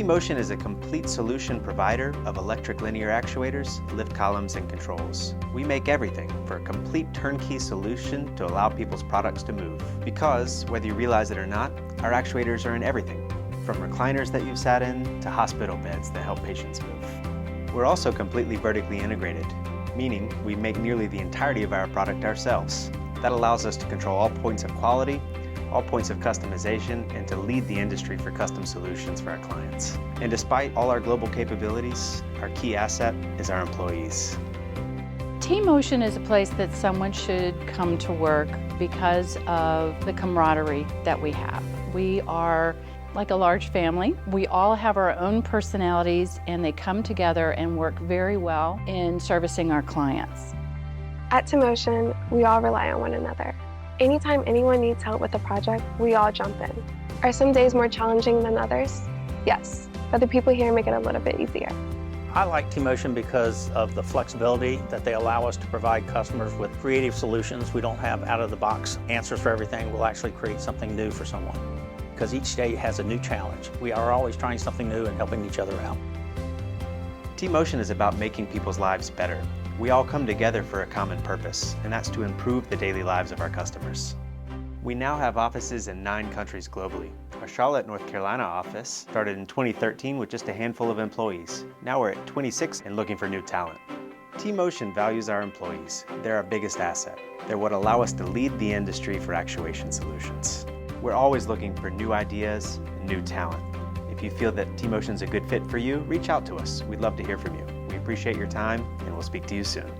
TiMOTION is a complete solution provider of electric linear actuators, lift columns, and controls. We make everything for a complete turnkey solution to allow people's products to move. Because, whether you realize it or not, our actuators are in everything, from recliners that you've sat in to hospital beds that help patients move. We're also completely vertically integrated, meaning we make nearly the entirety of our product ourselves. That allows us to control all points of quality, all points of customization, and to lead the industry for custom solutions for our clients. And despite all our global capabilities, our key asset is our employees. TiMOTION is a place that someone should come to work because of the camaraderie that we have. We are like a large family. We all have our own personalities and they come together and work very well in servicing our clients. At TiMOTION, we all rely on one another. Anytime anyone needs help with a project, we all jump in. Are some days more challenging than others? Yes, but the people here make it a little bit easier. I like TiMOTION because of the flexibility that they allow us to provide customers with creative solutions. We don't have out-of-the-box answers for everything. We'll actually create something new for someone because each day has a new challenge. We are always trying something new and helping each other out. TiMOTION is about making people's lives better. We all come together for a common purpose, and that's to improve the daily lives of our customers. We now have offices in 9 countries globally. Our Charlotte, North Carolina office started in 2013 with just a handful of employees. Now we're at 26 and looking for new talent. TiMOTION values our employees. They're our biggest asset. They're what allow us to lead the industry for actuation solutions. We're always looking for new ideas and new talent. If you feel that TiMOTION's a good fit for you, reach out to us. We'd love to hear from you. We appreciate your time, and we'll speak to you soon.